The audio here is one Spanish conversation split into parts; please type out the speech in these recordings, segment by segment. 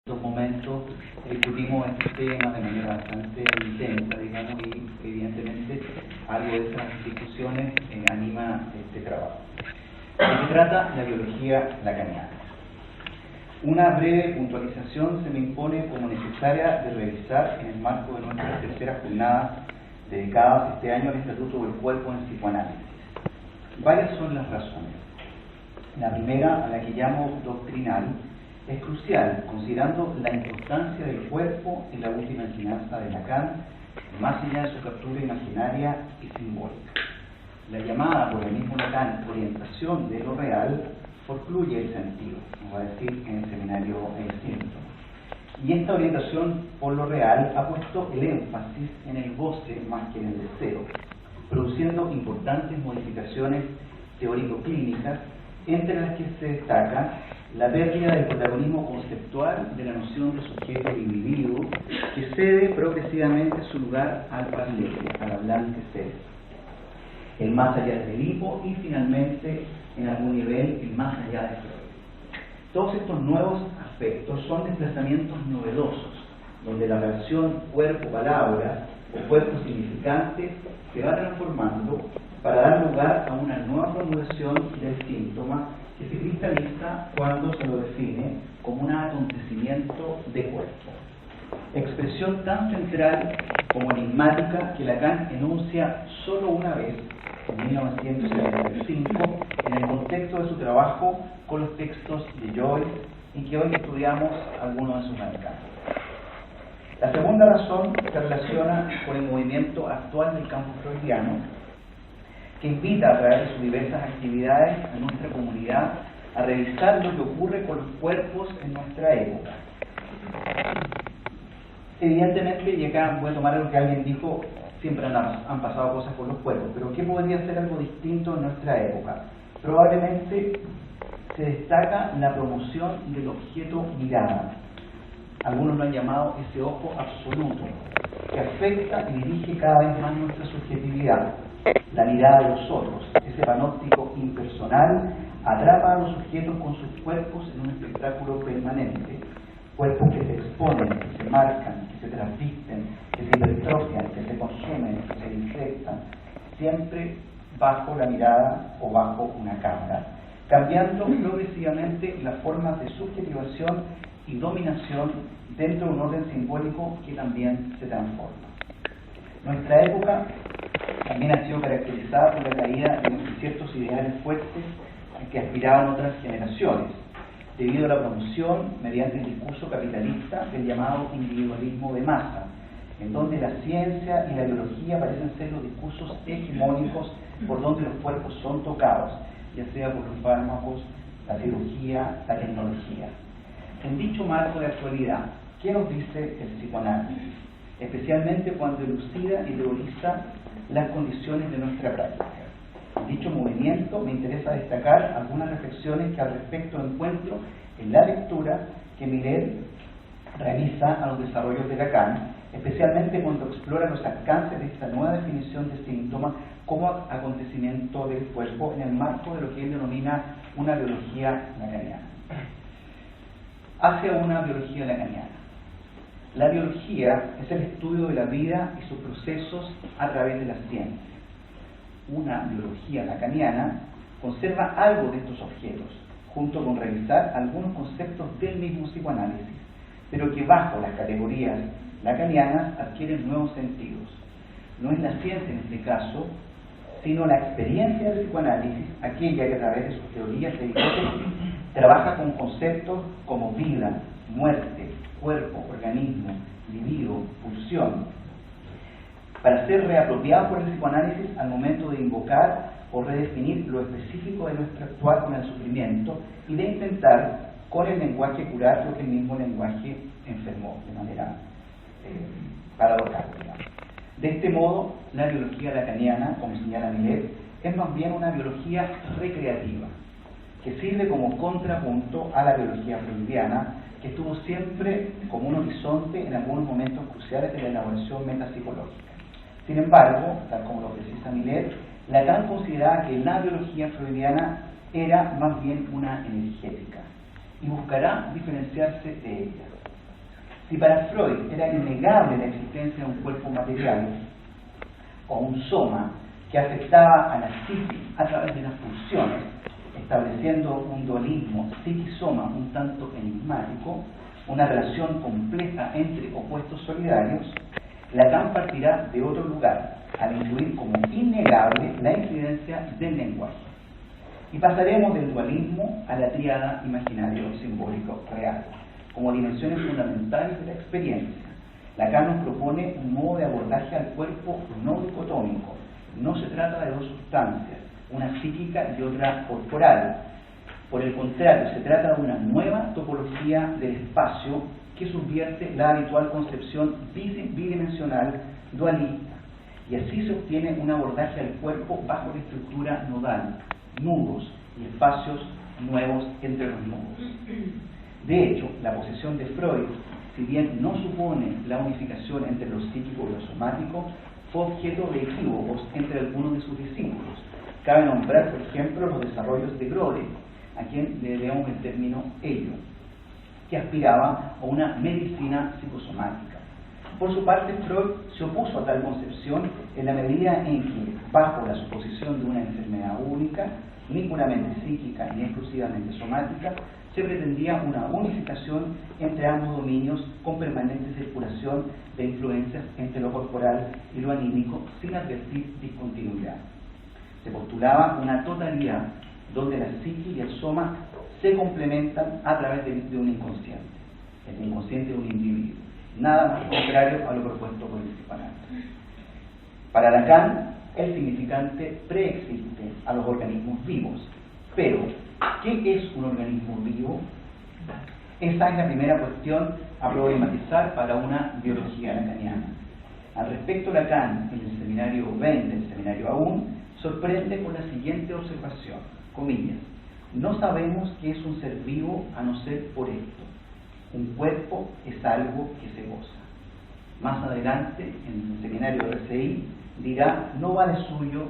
estos momentos discutimos este tema de manera bastante intensa, digamos, y evidentemente algo de esas discusiones anima este trabajo. ¿De qué trata la biología lacaniana? Una breve puntualización se me impone como necesaria de revisar en el marco de nuestra tercera jornada dedicadas este año al Estatuto del Cuerpo en Psicoanálisis. Varias son las razones. La primera, a la que llamo doctrinal, es crucial, considerando la importancia del cuerpo en la última enseñanza de Lacan, más allá de su captura imaginaria y simbólica. La llamada por el mismo Lacan orientación de lo real forcluye el sentido, nos va a decir en el seminario El síntoma. Y esta orientación por lo real ha puesto el énfasis en el goce más que en el deseo, produciendo importantes modificaciones teórico-clínicas, entre las que se destaca la pérdida del protagonismo conceptual de la noción de sujeto e individuo, que cede progresivamente su lugar al parlete, al hablante ser, el más allá del Edipo y finalmente, en algún nivel, el más allá de Freud. Todos estos nuevos aspectos son desplazamientos novedosos, donde la relación cuerpo-palabra o cuerpo-significante se va transformando para dar lugar a una nueva formulación del síntoma que se cristaliza cuando se lo define como un acontecimiento de cuerpo. Expresión tan central como enigmática que Lacan enuncia solo una vez, en 1975, en el contexto de su trabajo con los textos de Joyce, en que hoy estudiamos algunos de sus alcances. La segunda razón se relaciona con el movimiento actual del campo freudiano, que invita a través de sus diversas actividades a nuestra comunidad a revisar lo que ocurre con los cuerpos en nuestra época. Evidentemente, y acá voy a tomar algo que alguien dijo, siempre han pasado cosas con los cuerpos, pero ¿qué podría ser algo distinto en nuestra época? Probablemente se destaca la promoción del objeto mirada. Algunos lo han llamado ese ojo absoluto, que afecta y dirige cada vez más nuestra subjetividad. La mirada de los otros, ese panóptico impersonal, atrapa a los sujetos con sus cuerpos en un espectáculo permanente. Cuerpos que se exponen, que se marcan, que se transvisten, que se hipertrofian, que se consumen, que se infectan, siempre bajo la mirada o bajo una cámara, cambiando progresivamente las formas de subjetivación y dominación dentro de un orden simbólico que también se transforma. Nuestra época también ha sido caracterizada por la caída de ciertos ideales fuertes que aspiraban otras generaciones, debido a la promoción mediante el discurso capitalista del llamado individualismo de masa, en donde la ciencia y la biología parecen ser los discursos hegemónicos por donde los cuerpos son tocados, ya sea por los fármacos, la cirugía, la tecnología. En dicho marco de actualidad, ¿qué nos dice el psicoanálisis? Especialmente cuando elucida y teoriza las condiciones de nuestra práctica. En dicho movimiento me interesa destacar algunas reflexiones que al respecto encuentro en la lectura que Millet realiza a los desarrollos de Lacan, especialmente cuando explora los alcances de esta nueva definición de síntoma como acontecimiento del cuerpo en el marco de lo que él denomina una biología lacaniana. Hacia una biología lacaniana. La biología es el estudio de la vida y sus procesos a través de la ciencia. Una biología lacaniana conserva algo de estos objetos, junto con revisar algunos conceptos del mismo psicoanálisis, pero que bajo las categorías lacanianas adquieren nuevos sentidos. No es la ciencia en este caso, sino la experiencia del psicoanálisis, aquella que a través de sus teorías de hipótesis trabaja con conceptos como vida, muerte, cuerpo, organismo, libido, pulsión, para ser reapropiado por el psicoanálisis al momento de invocar o redefinir lo específico de nuestro actuar con el sufrimiento y de intentar con el lenguaje curar lo que el mismo lenguaje enfermó de manera paradojal. De este modo, la biología lacaniana, como señala Millet, es más bien una biología recreativa, que sirve como contrapunto a la biología freudiana, que estuvo siempre como un horizonte en algunos momentos cruciales de la elaboración metapsicológica. Sin embargo, tal como lo precisa Millet, Lacan consideraba que la biología freudiana era más bien una energética y buscará diferenciarse de ella. Si para Freud era innegable la existencia de un cuerpo material o un soma que afectaba a la psique a través de las pulsiones, estableciendo un dualismo psique-soma un tanto enigmático, una relación compleja entre opuestos solidarios, Lacan partirá de otro lugar, al incluir como innegable la incidencia del lenguaje. Y pasaremos del dualismo a la tríada imaginario simbólico real, como dimensiones fundamentales de la experiencia. Lacan nos propone un modo de abordaje al cuerpo no dicotómico. No se trata de dos sustancias, una psíquica y otra corporal. Por el contrario, se trata de una nueva topología del espacio que subvierte la habitual concepción bidimensional dualista. Y así se obtiene un abordaje al cuerpo bajo la estructura nodal, nudos y espacios nuevos entre los nudos. De hecho, la posición de Freud, si bien no supone la unificación entre lo psíquico y lo somático, fue objeto de equívocos entre algunos de sus discípulos. Cabe nombrar, por ejemplo, los desarrollos de Grode, a quien le debemos el término ello, que aspiraba a una medicina psicosomática. Por su parte, Freud se opuso a tal concepción en la medida en que, bajo la suposición de una enfermedad única, ni puramente psíquica ni exclusivamente somática, se pretendía una unificación entre ambos dominios con permanente circulación de influencias entre lo corporal y lo anímico sin advertir discontinuidad. Se postulaba una totalidad donde la psique y el soma se complementan a través de un inconsciente, el inconsciente de un individuo, nada más contrario a lo propuesto por el psicoanálisis. Para Lacan, el significante preexiste a los organismos vivos, pero ¿qué es un organismo vivo? Esa es la primera cuestión a problematizar para una biología lacaniana. Al respecto, Lacan, en el seminario 20, el seminario aún, sorprende con la siguiente observación, comillas: no sabemos qué es un ser vivo a no ser por esto. Un cuerpo es algo que se goza. Más adelante, en el seminario de RCI, dirá: no vale suyo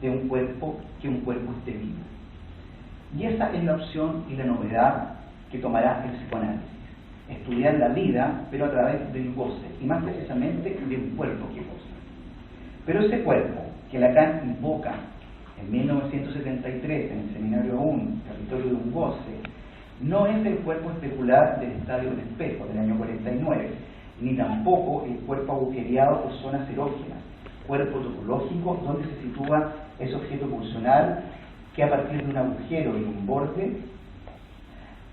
de un cuerpo que un cuerpo esté vivo. Y esa es la opción y la novedad que tomará el psicoanálisis: estudiar la vida, pero a través del goce, y más precisamente de un cuerpo que goza. Pero ese cuerpo que Lacan invoca en 1973 en el seminario 1, Territorio de un goce, no es el cuerpo especular del Estadio del Espejo del año 49, ni tampoco el cuerpo agujereado por zonas erógenas, cuerpo topológico donde se sitúa ese objeto pulsional que a partir de un agujero y un borde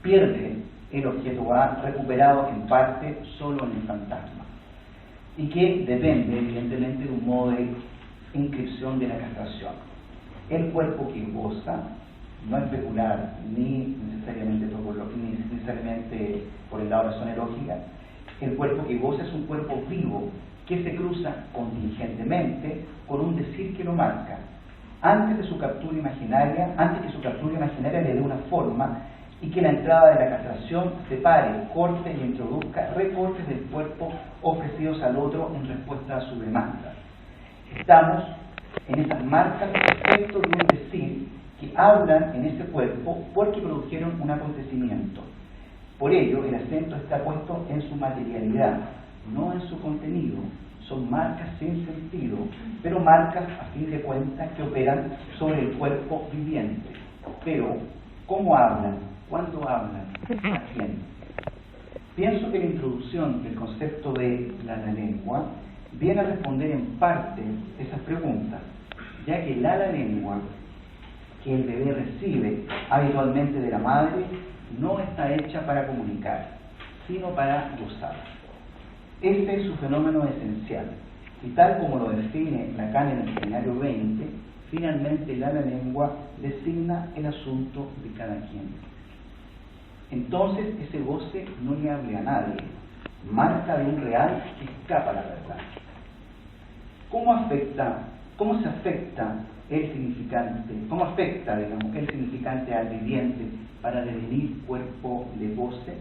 pierde el objeto A, recuperado en parte solo en el fantasma, y que depende evidentemente de un modo de inscripción de la castración. El cuerpo que goza no es especular ni necesariamente por el lado de la zona erótica. El cuerpo que goza es un cuerpo vivo que se cruza contingentemente con un decir que lo marca, antes que su captura imaginaria le dé una forma y que la entrada de la castración separe, corte y introduzca recortes del cuerpo ofrecidos al otro en respuesta a su demanda. Estamos en esas marcas respecto de un decir que hablan en ese cuerpo porque produjeron un acontecimiento. Por ello, el acento está puesto en su materialidad, no en su contenido. Son marcas sin sentido, pero marcas a fin de cuentas que operan sobre el cuerpo viviente. Pero, ¿cómo hablan? ¿Cuándo hablan? ¿A quién? Pienso que la introducción del concepto de la lengua viene a responder en parte esas preguntas, ya que la lengua que el bebé recibe habitualmente de la madre no está hecha para comunicar, sino para gozar. Este es su fenómeno esencial, y tal como lo define Lacan en el seminario 20, finalmente la lengua designa el asunto de cada quien. Entonces ese goce no le hable a nadie, marca de un real que escapa a la verdad. ¿Cómo se afecta el significante? ¿Cómo afecta, el significante al viviente para devenir cuerpo de goce?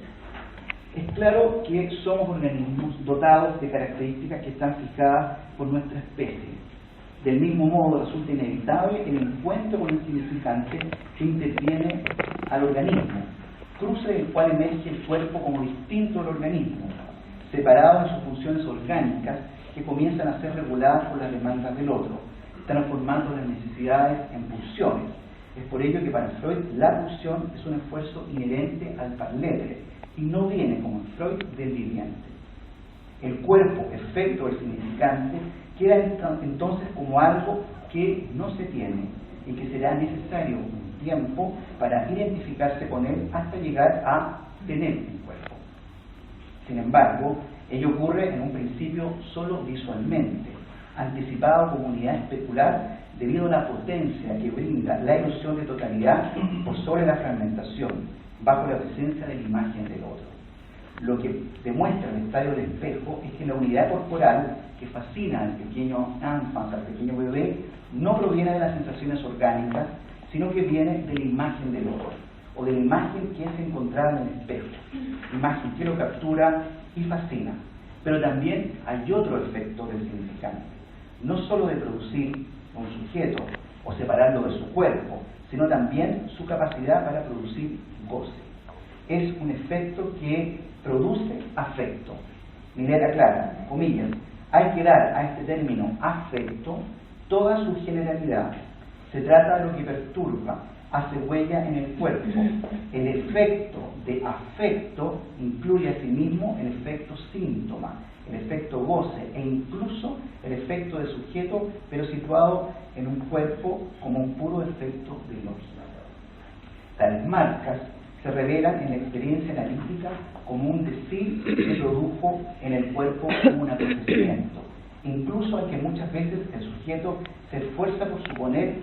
Es claro que somos organismos dotados de características que están fijadas por nuestra especie. Del mismo modo, resulta inevitable el encuentro con el significante que interviene al organismo, cruce del cual emerge el cuerpo como distinto al organismo. separado de sus funciones orgánicas que comienzan a ser reguladas por las demandas del otro, transformando las necesidades en pulsiones. Es por ello que para Freud la pulsión es un esfuerzo inherente al parletre y no viene, como en Freud, del viviente. El cuerpo, efecto del significante, queda entonces como algo que no se tiene y que será necesario un tiempo para identificarse con él hasta llegar a tener un cuerpo. Sin embargo, ello ocurre en un principio solo visualmente, anticipado como unidad especular debido a la potencia que brinda la ilusión de totalidad por sobre la fragmentación, bajo la presencia de la imagen del otro. Lo que demuestra el estadio del espejo es que la unidad corporal que fascina al pequeño enfant, al pequeño bebé, no proviene de las sensaciones orgánicas, sino que viene de la imagen del otro, o de la imagen que es encontrada en el espejo, imagen que lo captura y fascina. Pero también hay otro efecto del significante, no solo de producir un sujeto o separarlo de su cuerpo, sino también su capacidad para producir goce. Es un efecto que produce afecto. Milet aclara, comillas, hay que dar a este término afecto toda su generalidad. Se trata de lo que perturba, hace huella en el cuerpo. El efecto de afecto incluye asimismo el efecto síntoma, el efecto goce e incluso el efecto de sujeto, pero situado en un cuerpo como un puro efecto de lógica. Tales marcas se revelan en la experiencia analítica como un decir que produjo en el cuerpo un acontecimiento, incluso al que muchas veces el sujeto se esfuerza por suponer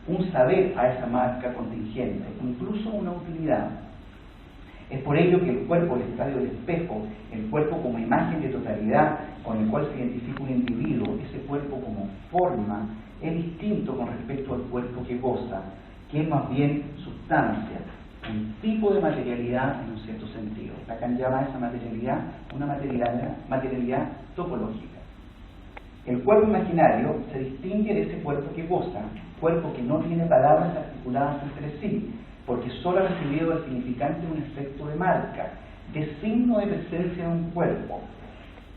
un saber a esa marca contingente, incluso una utilidad. Es por ello que el cuerpo, el estadio del espejo, el cuerpo como imagen de totalidad con el cual se identifica un individuo, ese cuerpo como forma, es distinto con respecto al cuerpo que goza, que es más bien sustancia, un tipo de materialidad en un cierto sentido. Lacan llama a esa materialidad una materialidad topológica. El cuerpo imaginario se distingue de ese cuerpo que goza, cuerpo que no tiene palabras articuladas entre sí, porque solo ha recibido del significante un efecto de marca, de signo de presencia de un cuerpo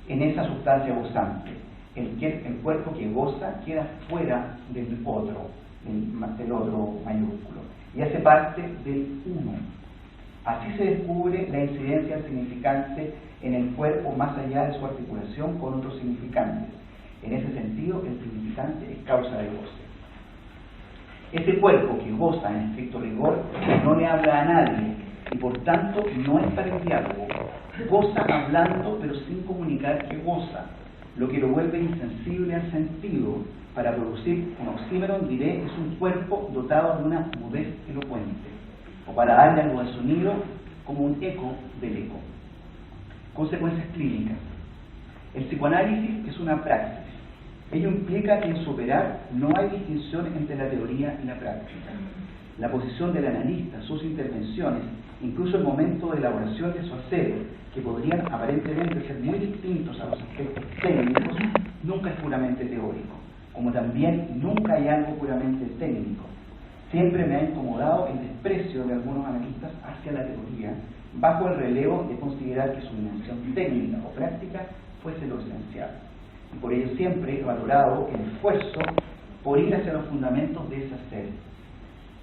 en esa sustancia gozante. El cuerpo que goza queda fuera del otro mayúsculo, y hace parte del uno. Así se descubre la incidencia del significante en el cuerpo más allá de su articulación con otros significantes. En ese sentido, el significante es causa de goce. Ese cuerpo que goza en estricto rigor no le habla a nadie y por tanto no es para el diálogo. Goza hablando pero sin comunicar que goza, lo que lo vuelve insensible al sentido. Para producir un oxímoron, diré, es un cuerpo dotado de una mudez elocuente, o para darle algo de sonido como un eco del eco. Consecuencias clínicas. El psicoanálisis es una praxis. Ello implica que en su operar no hay distinción entre la teoría y la práctica. La posición del analista, sus intervenciones, incluso el momento de elaboración de su hacer, que podrían aparentemente ser muy distintos a los aspectos técnicos, nunca es puramente teórico, como también nunca hay algo puramente técnico. Siempre me ha incomodado el desprecio de algunos analistas hacia la teoría, bajo el relevo de considerar que su dimensión técnica o práctica fuese lo esencial. Y por ello siempre he valorado el esfuerzo por ir hacia los fundamentos de ese hacer,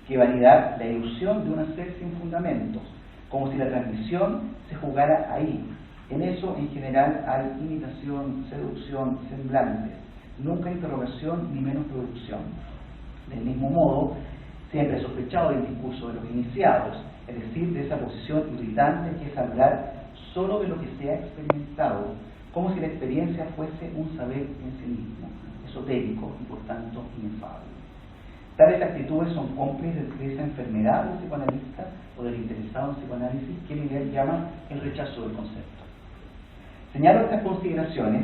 que validar la ilusión de un hacer sin fundamentos, como si la transmisión se jugara ahí. En eso, en general, hay imitación, seducción, semblantes, nunca interrogación ni menos producción. Del mismo modo, siempre he sospechado del discurso de los iniciados, es decir, de esa posición irritante que es hablar solo de lo que se ha experimentado, como si la experiencia fuese un saber en sí mismo, esotérico y por tanto inefable. Tales actitudes son cómplices de esa enfermedad del psicoanalista o del interesado en psicoanálisis que Miguel llama el rechazo del concepto. Señalo estas consideraciones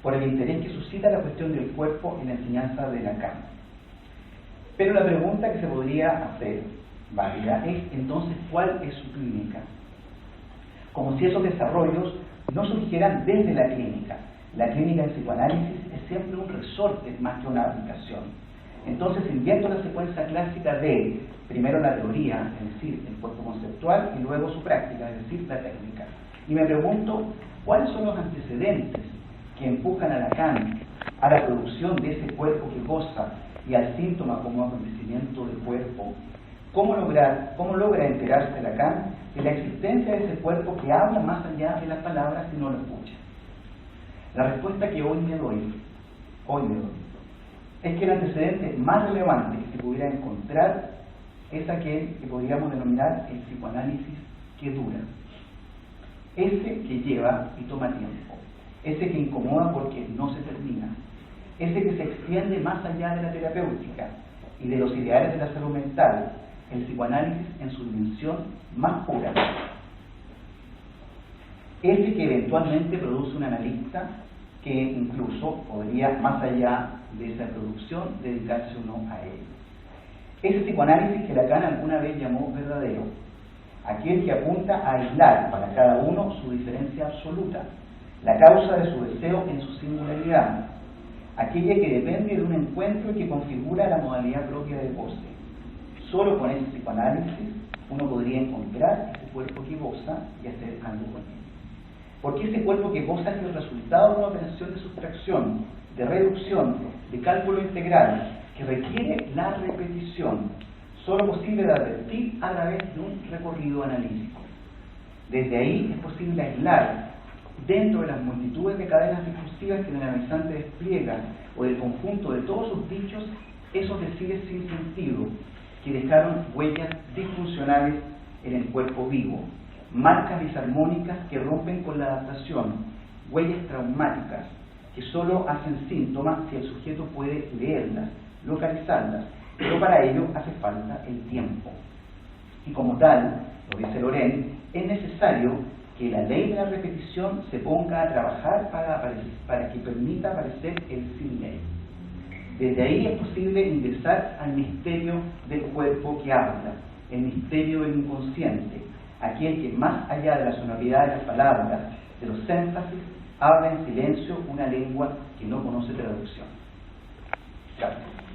por el interés que suscita la cuestión del cuerpo en la enseñanza de Lacan. Pero la pregunta que se podría hacer, válida, es entonces ¿cuál es su clínica? Como si esos desarrollos no surgieran desde la clínica. La clínica en psicoanálisis es siempre un resorte más que una aplicación. Entonces invierto la secuencia clásica de primero la teoría, es decir, el cuerpo conceptual, y luego su práctica, es decir, la técnica. Y me pregunto, ¿Cuáles son los antecedentes que empujan a Lacan a la producción de ese cuerpo que goza y al síntoma como acontecimiento del cuerpo? ¿Cómo logra enterarse Lacan de la existencia de ese cuerpo que habla más allá de las palabras y no lo escucha? La respuesta que hoy me doy, es que el antecedente más relevante que se pudiera encontrar es aquel que podríamos denominar el psicoanálisis que dura. Ese que lleva y toma tiempo, ese que incomoda porque no se termina, ese que se extiende más allá de la terapéutica y de los ideales de la salud mental, el psicoanálisis en su dimensión más pura. Ese que eventualmente produce un analista que incluso podría, más allá de esa producción, dedicarse o no a él. Ese psicoanálisis que Lacan alguna vez llamó verdadero, aquel que apunta a aislar para cada uno su diferencia absoluta, la causa de su deseo en su singularidad, aquella que depende de un encuentro y que configura la modalidad propia del goce. Solo con ese psicoanálisis uno podría encontrar ese cuerpo que goza y hacer algo con él. Porque ese cuerpo que goza es el resultado de una operación de sustracción, de reducción, de cálculo integral, que requiere la repetición, solo posible de advertir a través de un recorrido analítico. Desde ahí es posible aislar, dentro de las multitudes de cadenas discursivas que el analizante despliega, o del conjunto de todos sus dichos, esos decires sin sentido, que dejaron huellas disfuncionales en el cuerpo vivo, marcas disarmónicas que rompen con la adaptación, huellas traumáticas que solo hacen síntomas si el sujeto puede leerlas, localizarlas, pero para ello hace falta el tiempo. Y como tal, lo dice Loren, es necesario que la ley de la repetición se ponga a trabajar para que permita aparecer el sin ley. Desde ahí es posible ingresar al misterio del cuerpo que habla, el misterio del inconsciente, aquel que más allá de la sonoridad de las palabras, de los énfasis, habla en silencio una lengua que no conoce traducción. Gracias.